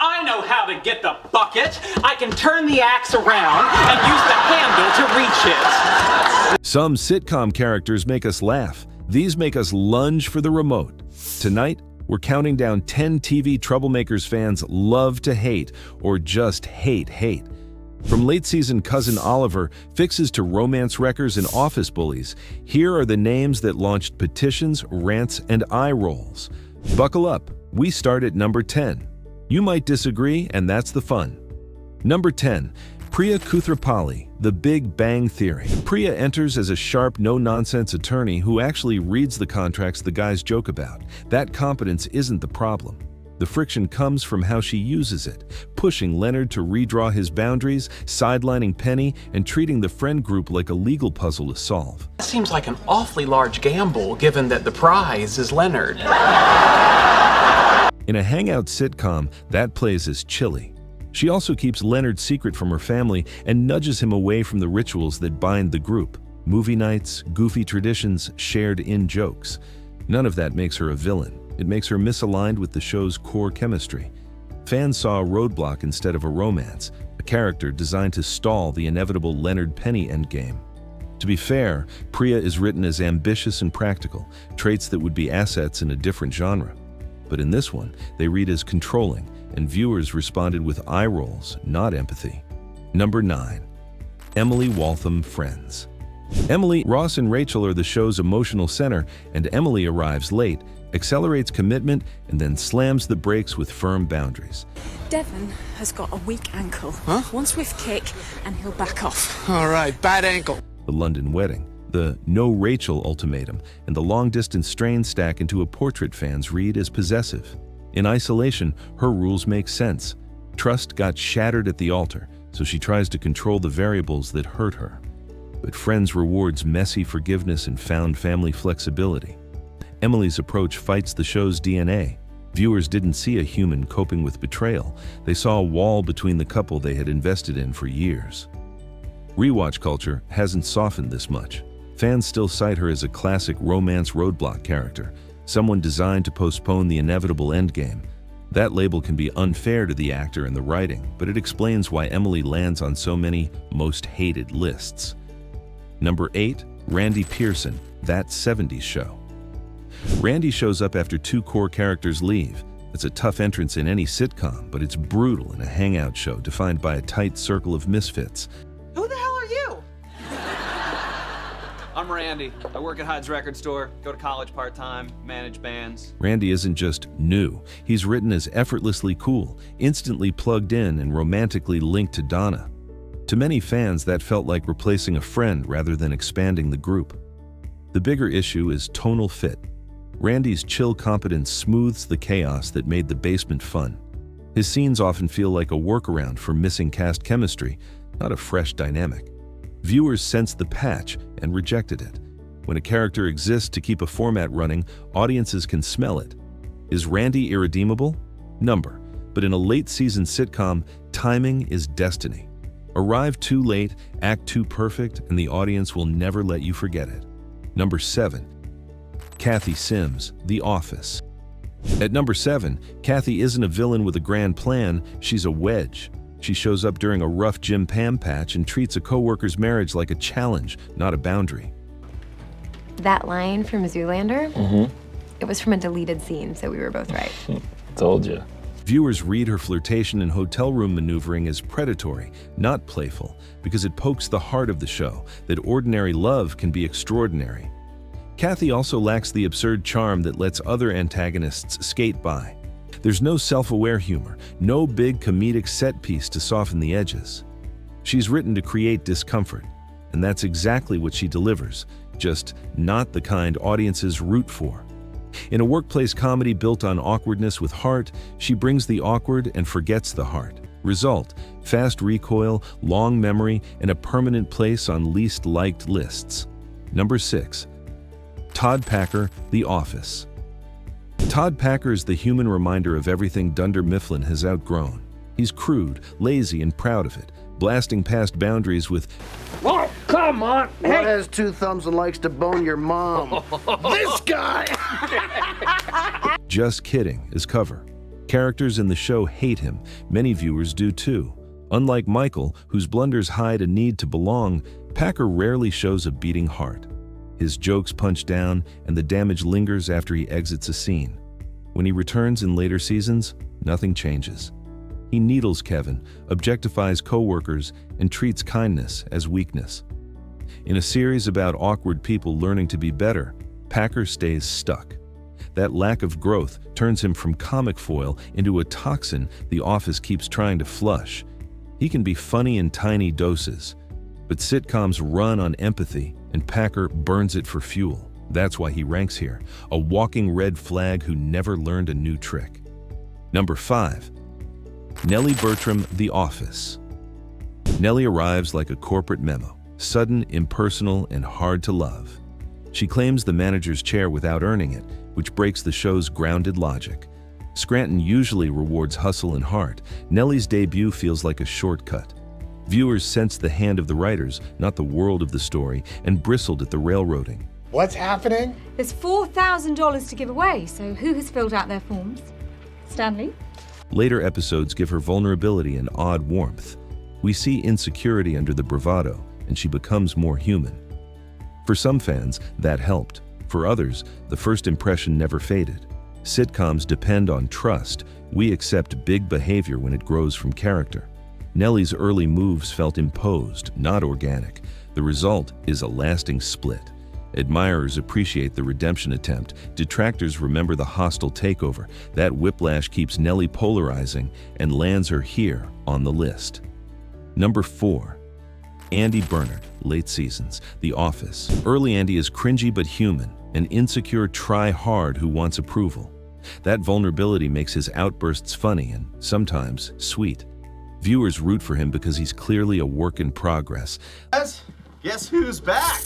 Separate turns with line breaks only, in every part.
I know how to get the bucket. I can turn the axe around and use the handle to reach it.
Some sitcom characters make us laugh. These make us lunge for the remote. Tonight, we're counting down 10 TV troublemakers fans love to hate, or just hate. From late-season Cousin Oliver fixes to romance wreckers and office bullies, here are the names that launched petitions, rants, and eye rolls. Buckle up, we start at number 10. You might disagree, and that's the fun. Number 10. Priya Koothrappali, The Big Bang Theory. Priya enters as a sharp, no-nonsense attorney who actually reads the contracts the guys joke about. That competence isn't the problem. The friction comes from how she uses it, pushing Leonard to redraw his boundaries, sidelining Penny, and treating the friend group like a legal puzzle to solve.
That seems like an awfully large gamble, given that the prize is Leonard.
In a hangout sitcom, that plays as chilly. She also keeps Leonard secret from her family and nudges him away from the rituals that bind the group. Movie nights, goofy traditions, shared in-jokes. None of that makes her a villain. It makes her misaligned with the show's core chemistry. Fans saw a roadblock instead of a romance, a character designed to stall the inevitable Leonard-Penny endgame. To be fair, Priya is written as ambitious and practical, traits that would be assets in a different genre. But in this one, they read as controlling, and viewers responded with eye rolls, not empathy. Number 9. Emily Waltham Friends. Emily, Ross, and Rachel are the show's emotional center, and Emily arrives late, accelerates commitment, and then slams the brakes with firm boundaries.
Devon has got a weak ankle.
Huh?
One swift kick and he'll back off.
All right, bad ankle.
The London wedding, the no Rachel ultimatum, and the long-distance strain stack into a portrait fans read as possessive. In isolation, her rules make sense. Trust got shattered at the altar, so she tries to control the variables that hurt her. But Friends rewards messy forgiveness and found family flexibility. Emily's approach fights the show's DNA. Viewers didn't see a human coping with betrayal. They saw a wall between the couple they had invested in for years. Rewatch culture hasn't softened this much. Fans still cite her as a classic romance roadblock character, someone designed to postpone the inevitable endgame. That label can be unfair to the actor and the writing, but it explains why Emily lands on so many most hated lists. Number 8. Randy Pearson, That 70s Show. Randy shows up after 2 core characters leave. It's a tough entrance in any sitcom, but it's brutal in a hangout show defined by a tight circle of misfits.
Who the hell are you? I'm Randy. I work at Hyde's record store, go to college part-time, manage bands.
Randy isn't just new. He's written as effortlessly cool, instantly plugged in, and romantically linked to Donna. To many fans, that felt like replacing a friend rather than expanding the group. The bigger issue is tonal fit. Randy's chill competence smooths the chaos that made The Basement fun. His scenes often feel like a workaround for missing cast chemistry, not a fresh dynamic. Viewers sensed the patch and rejected it. When a character exists to keep a format running, audiences can smell it. Is Randy irredeemable? Number. But in a late-season sitcom, timing is destiny. Arrive too late, act too perfect, and the audience will never let you forget it. Number 7. Kathy Sims, The Office. At number 7, Kathy isn't a villain with a grand plan, she's a wedge. She shows up during a rough Jim Pam patch and treats a coworker's marriage like a challenge, not a boundary.
That line from Zoolander? It was from a deleted scene, so we were both right.
Told you.
Viewers read her flirtation and hotel room maneuvering as predatory, not playful, because it pokes the heart of the show, that ordinary love can be extraordinary. Kathy also lacks the absurd charm that lets other antagonists skate by. There's no self-aware humor, no big comedic set piece to soften the edges. She's written to create discomfort, and that's exactly what she delivers, just not the kind audiences root for. In a workplace comedy built on awkwardness with heart, she brings the awkward and forgets the heart. Result: fast recoil, long memory, and a permanent place on least liked lists. Number 6. Todd Packer, The Office. Todd Packer is the human reminder of everything Dunder Mifflin has outgrown. He's crude, lazy, and proud of it, blasting past boundaries with,
"Oh, come on!
What has 2 thumbs and likes to bone your mom?"
This guy!
just kidding, as cover. Characters in the show hate him. Many viewers do too. Unlike Michael, whose blunders hide a need to belong, Packer rarely shows a beating heart. His jokes punch down, and the damage lingers after he exits a scene. When he returns in later seasons, nothing changes. He needles Kevin, objectifies co-workers, and treats kindness as weakness. In a series about awkward people learning to be better, Packer stays stuck. That lack of growth turns him from comic foil into a toxin the office keeps trying to flush. He can be funny in tiny doses, but sitcoms run on empathy, and Packer burns it for fuel. That's why he ranks here, a walking red flag who never learned a new trick. Number 5. Nellie Bertram, The Office. Nellie arrives like a corporate memo, sudden, impersonal, and hard to love. She claims the manager's chair without earning it, which breaks the show's grounded logic. Scranton usually rewards hustle and heart. Nellie's debut feels like a shortcut. Viewers sensed the hand of the writers, not the world of the story, and bristled at the railroading.
What's happening?
There's $4,000 to give away, so who has filled out their forms? Stanley?
Later episodes give her vulnerability and odd warmth. We see insecurity under the bravado, and she becomes more human. For some fans, that helped. For others, the first impression never faded. Sitcoms depend on trust. We accept big behavior when it grows from character. Nellie's early moves felt imposed, not organic. The result is a lasting split. Admirers appreciate the redemption attempt. Detractors remember the hostile takeover. That whiplash keeps Nellie polarizing and lands her here on the list. Number 4. Andy Bernard, late seasons, The Office. Early Andy is cringy but human, an insecure try-hard who wants approval. That vulnerability makes his outbursts funny and sometimes sweet. Viewers root for him because he's clearly a work in progress.
Guess who's back?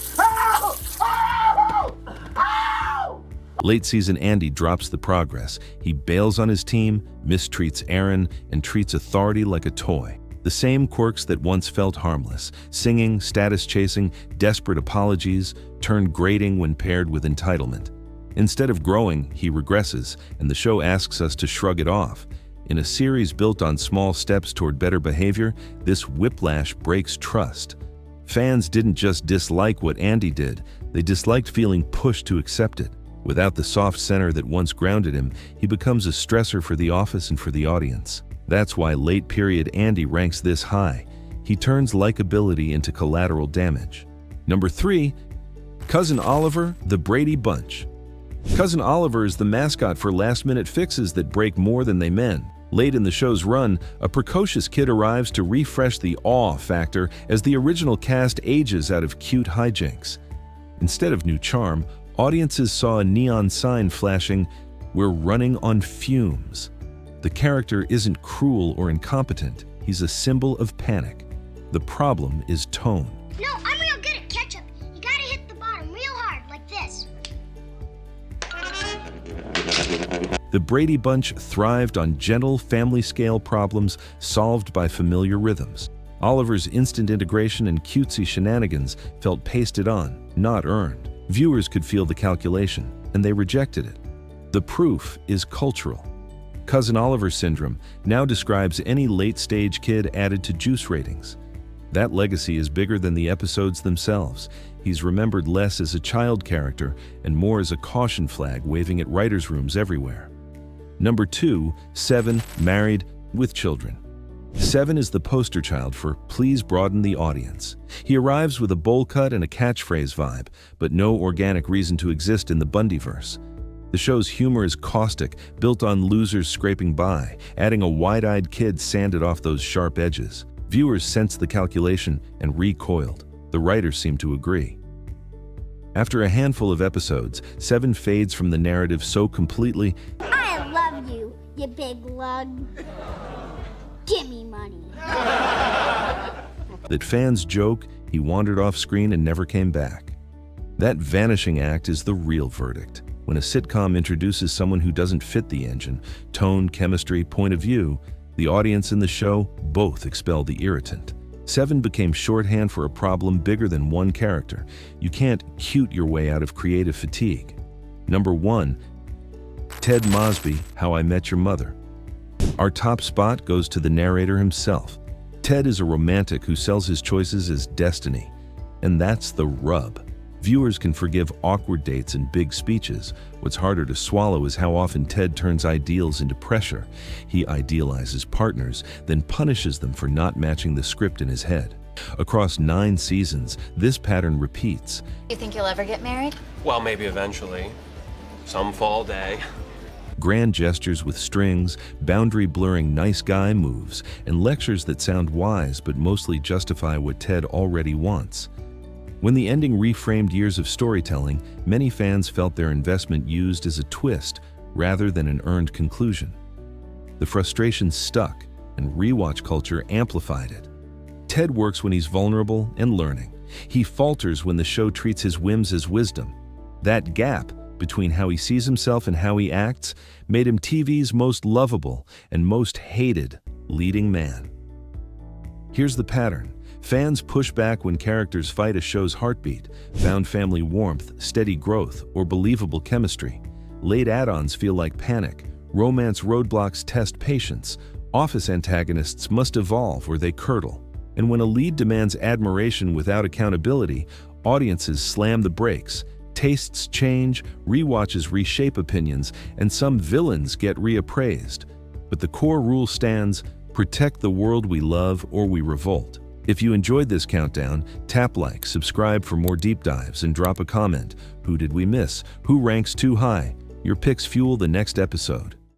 Late season Andy drops the progress. He bails on his team, mistreats Aaron, and treats authority like a toy. The same quirks that once felt harmless, singing, status chasing, desperate apologies, turn grating when paired with entitlement. Instead of growing, he regresses, and the show asks us to shrug it off. In a series built on small steps toward better behavior, this whiplash breaks trust. Fans didn't just dislike what Andy did, they disliked feeling pushed to accept it. Without the soft center that once grounded him, he becomes a stressor for the office and for the audience. That's why late period Andy ranks this high. He turns likability into collateral damage. Number 3, Cousin Oliver, The Brady Bunch. Cousin Oliver is the mascot for last-minute fixes that break more than they mend. Late in the show's run, a precocious kid arrives to refresh the awe factor as the original cast ages out of cute hijinks. Instead of new charm, audiences saw a neon sign flashing, "We're running on fumes." The character isn't cruel or incompetent, he's a symbol of panic. The problem is tone.
No, I'm real good at ketchup. You gotta hit the bottom real hard, like this.
The Brady Bunch thrived on gentle, family-scale problems solved by familiar rhythms. Oliver's instant integration and cutesy shenanigans felt pasted on, not earned. Viewers could feel the calculation, and they rejected it. The proof is cultural. Cousin Oliver syndrome now describes any late-stage kid added to juice ratings. That legacy is bigger than the episodes themselves. He's remembered less as a child character and more as a caution flag waving at writers' rooms everywhere. Number 2, 7, Married with Children. 7 is the poster child for please broaden the audience. He arrives with a bowl cut and a catchphrase vibe, but no organic reason to exist in the Bundyverse. The show's humor is caustic, built on losers scraping by, adding a wide-eyed kid sanded off those sharp edges. Viewers sensed the calculation and recoiled. The writers seemed to agree. After a handful of episodes, 7 fades from the narrative so completely,
I love you, you big lug. Give me money.
that fans joke he wandered off screen and never came back. That vanishing act is the real verdict. When a sitcom introduces someone who doesn't fit the engine, tone, chemistry, point of view, the audience and the show both expel the irritant. 7 became shorthand for a problem bigger than one character. You can't cute your way out of creative fatigue. Number 1, Ted Mosby, How I Met Your Mother. Our top spot goes to the narrator himself. Ted is a romantic who sells his choices as destiny. And that's the rub. Viewers can forgive awkward dates and big speeches. What's harder to swallow is how often Ted turns ideals into pressure. He idealizes partners, then punishes them for not matching the script in his head. Across 9 seasons, this pattern repeats.
You think you'll ever get married?
Well, maybe eventually. Some fall day.
Grand gestures with strings, boundary-blurring nice guy moves, and lectures that sound wise but mostly justify what Ted already wants. When the ending reframed years of storytelling, many fans felt their investment used as a twist rather than an earned conclusion. The frustration stuck, and rewatch culture amplified it. Ted works when he's vulnerable and learning. He falters when the show treats his whims as wisdom. That gap between how he sees himself and how he acts made him TV's most lovable and most hated leading man. Here's the pattern. Fans push back when characters fight a show's heartbeat, found family warmth, steady growth, or believable chemistry. Late add-ons feel like panic. Romance roadblocks test patience. Office antagonists must evolve or they curdle. And when a lead demands admiration without accountability, audiences slam the brakes. Tastes change, rewatches reshape opinions, and some villains get reappraised. But the core rule stands: protect the world we love or we revolt. If you enjoyed this countdown, tap like, subscribe for more deep dives, and drop a comment. Who did we miss? Who ranks too high? Your picks fuel the next episode.